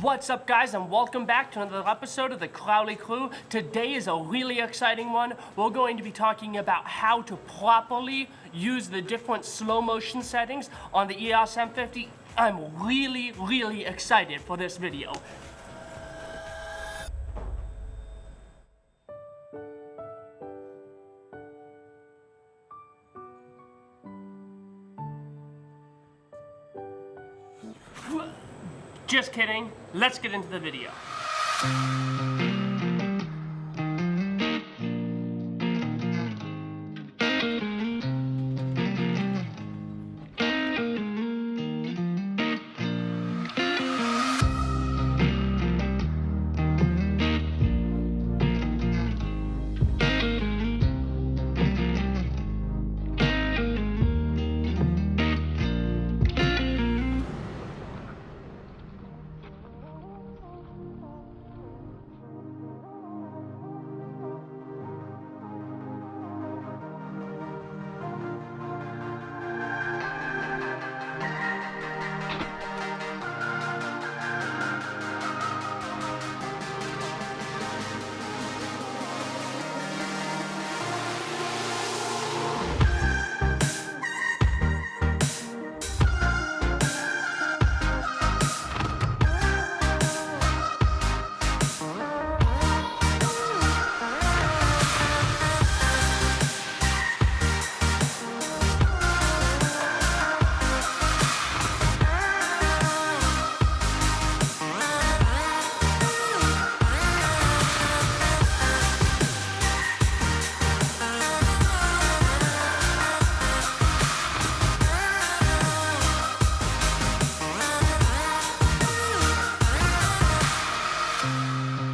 What's up, guys, and welcome back to another episode of the Crowley Crew. Today is a really exciting one. We're going to be talking about how to properly use the different slow motion settings on the EOS M50. I'm really excited for this video. Just kidding. Let's get into the video.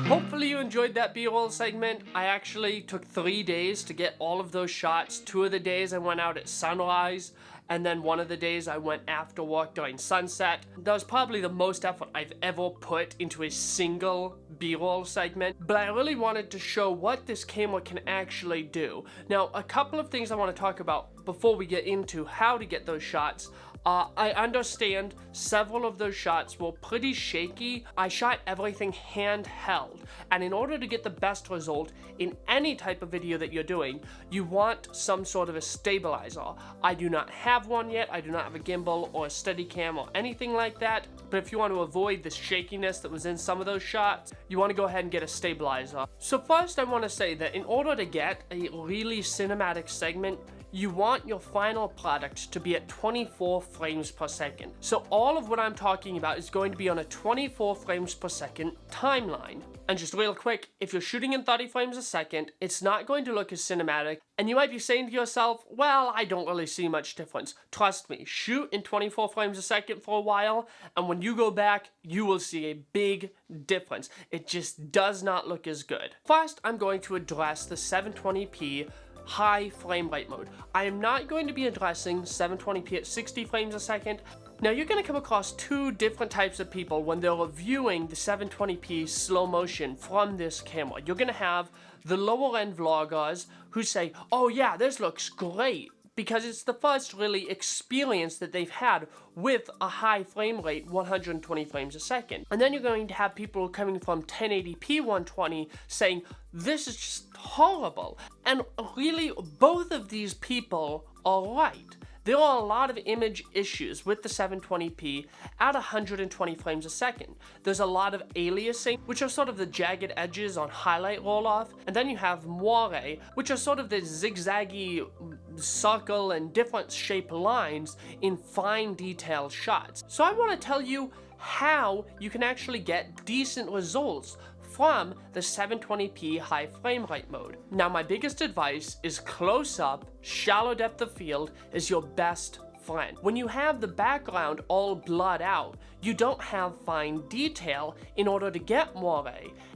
Hopefully you enjoyed that B-roll segment. I actually took 3 days to get all of those shots. 2 of the days I went out at sunrise, and then 1 of the days I went after work during sunset. That was probably the most effort I've ever put into a single B-roll segment, but I really wanted to show what this camera can actually do. Now, a couple of things I want to talk about before we get into how to get those shots. I understand several of those shots were pretty shaky. I shot everything handheld, and in order to get the best result in any type of video that you're doing, you want some sort of a stabilizer. I do not have one yet. I do not have a gimbal or a Steadicam or anything like that, but if you want to avoid the shakiness that was in some of those shots, you want to go ahead and get a stabilizer. So first I want to say that in order to get a really cinematic segment, you want your final product to be at 24 frames per second. So all of what I'm talking about is going to be on a 24 frames per second timeline. And just real quick, if you're shooting in 30 frames a second, it's not going to look as cinematic. And you might be saying to yourself, well, I don't really see much difference. Trust me, shoot in 24 frames a second for a while, and when you go back, you will see a big difference. It just does not look as good. First, I'm going to address the 720p high frame rate mode. I am not going to be addressing 720p at 60 frames a second. Now, you're going to come across 2 different types of people when they're reviewing the 720p slow motion from this camera. You're going to have the lower end vloggers who say, oh yeah, this looks great, because it's the first really experience that they've had with a high frame rate, 120 frames a second. And then you're going to have people coming from 1080p 120 saying, this is just horrible. And really, both of these people are right. There are a lot of image issues with the 720p at 120 frames a second. There's a lot of aliasing, which are sort of the jagged edges on highlight roll-off, and then you have moire, which are sort of the zigzaggy circle and different shaped lines in fine detailed shots. So I want to tell you how you can actually get decent results from the 720p high frame rate mode. Now, my biggest advice is close up, shallow depth of field is your best friend. When you have the background all blurred out, you don't have fine detail in order to get moire.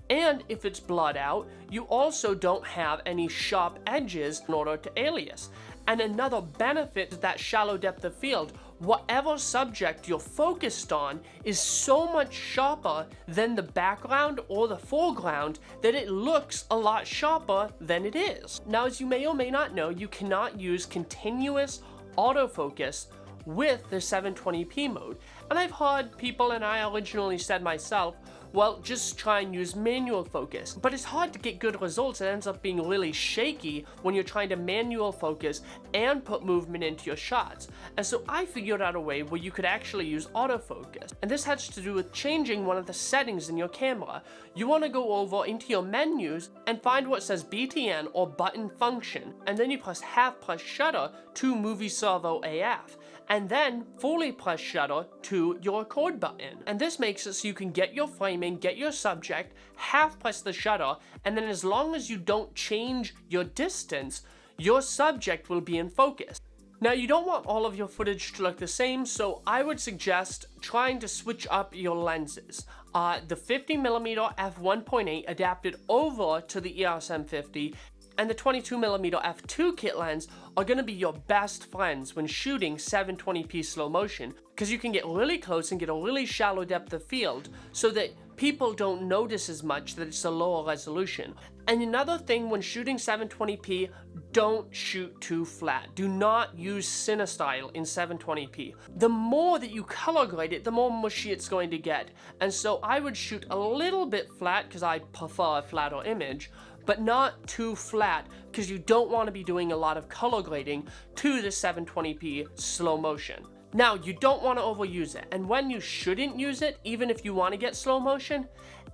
And if it's blurred out, you also don't have any sharp edges in order to alias. And another benefit to that shallow depth of field, whatever subject you're focused on is so much sharper than the background or the foreground that it looks a lot sharper than it is. Now, as you may or may not know, you cannot use continuous autofocus with the 720p mode. And I've heard people, and I originally said myself, well, just try and use manual focus. But it's hard to get good results. It ends up being really shaky when you're trying to manual focus and put movement into your shots. And so I figured out a way where you could actually use autofocus. And this has to do with changing one of the settings in your camera. You want to go over into your menus and find what says BTN or button function. And then you press shutter to movie servo AF. And then fully press shutter to your record button. And this makes it so you can get your framing, get your subject, half press the shutter, and then as long as you don't change your distance, your subject will be in focus. Now, you don't want all of your footage to look the same, so I would suggest trying to switch up your lenses. The 50mm f1.8 adapted over to the EOS M50 and the 22mm f2 kit lens are going to be your best friends when shooting 720p slow motion, because you can get really close and get a really shallow depth of field so that people don't notice as much that it's a lower resolution. And another thing, when shooting 720p, don't shoot too flat. Do not use CineStyle in 720p. The more that you color grade it, the more mushy it's going to get. And so I would shoot a little bit flat because I prefer a flatter image, but not too flat because you don't want to be doing a lot of color grading to the 720p slow motion. Now, you don't want to overuse it, and when you shouldn't use it, even if you want to get slow motion,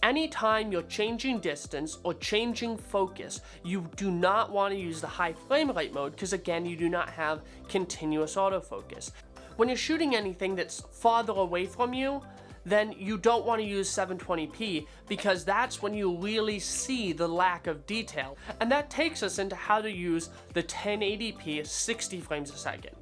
anytime you're changing distance or changing focus, you do not want to use the high frame rate mode because, again, you do not have continuous autofocus. When you're shooting anything that's farther away from you, then you don't want to use 720p because that's when you really see the lack of detail. And that takes us into how to use the 1080p 60 frames a second.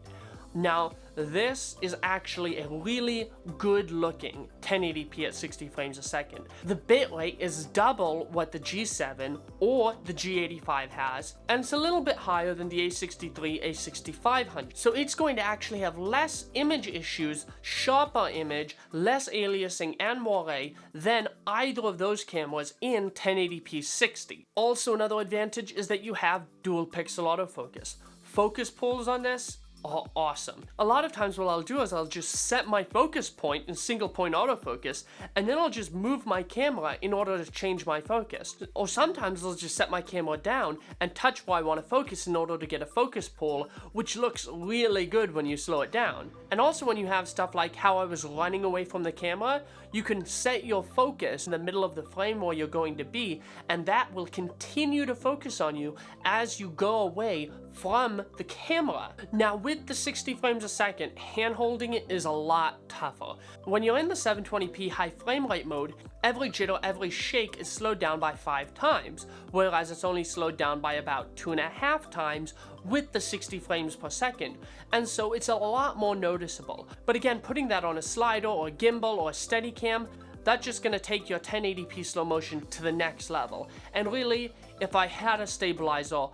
Now, this is actually a really good looking 1080p at 60 frames a second. The bitrate is double what the G7 or the G85 has, and it's a little bit higher than the A63, A6500. So it's going to actually have less image issues, sharper image, less aliasing and moire than either of those cameras in 1080p 60. Also, another advantage is that you have dual pixel autofocus. Focus pulls on this are awesome. A lot of times what I'll do is I'll just set my focus point in single point autofocus, and then I'll just move my camera in order to change my focus. Or sometimes I'll just set my camera down and touch where I want to focus in order to get a focus pull, which looks really good when you slow it down. And also when you have stuff like how I was running away from the camera, you can set your focus in the middle of the frame where you're going to be, and that will continue to focus on you as you go away from the camera. Now, with the 60 frames a second, hand holding it is a lot tougher. When you're in the 720p high frame rate mode, every jitter, every shake is slowed down by 5 times, whereas it's only slowed down by about 2.5 times with the 60 frames per second, and so it's a lot more noticeable. But again, putting that on a slider or a gimbal or a Steadicam, that's just going to take your 1080p slow motion to the next level. And really, if I had a stabilizer,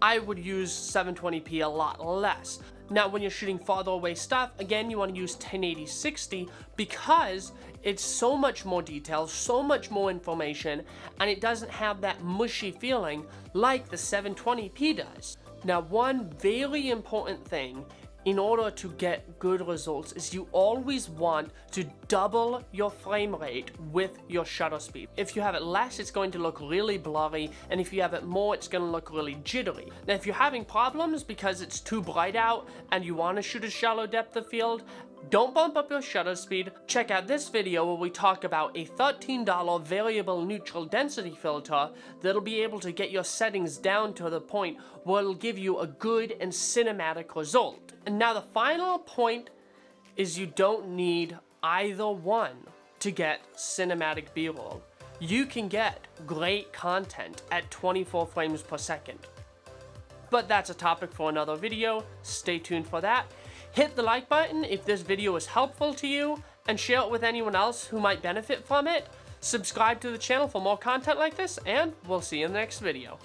I would use 720p a lot less. Now, when you're shooting farther away stuff, again, you want to use 1080-60 because it's so much more detail, so much more information, and it doesn't have that mushy feeling like the 720p does. Now, one very important thing in order to get good results is you always want to double your frame rate with your shutter speed. If you have it less, it's going to look really blurry, and if you have it more, it's going to look really jittery. Now, if you're having problems because it's too bright out and you want to shoot a shallow depth of field, don't bump up your shutter speed. Check out this video where we talk about a $13 variable neutral density filter that'll be able to get your settings down to the point where it'll give you a good and cinematic result. And now the final point is you don't need either one to get cinematic B-roll. You can get great content at 24 frames per second. But that's a topic for another video. Stay tuned for that. Hit the like button if this video is helpful to you, and share it with anyone else who might benefit from it. Subscribe to the channel for more content like this, and we'll see you in the next video.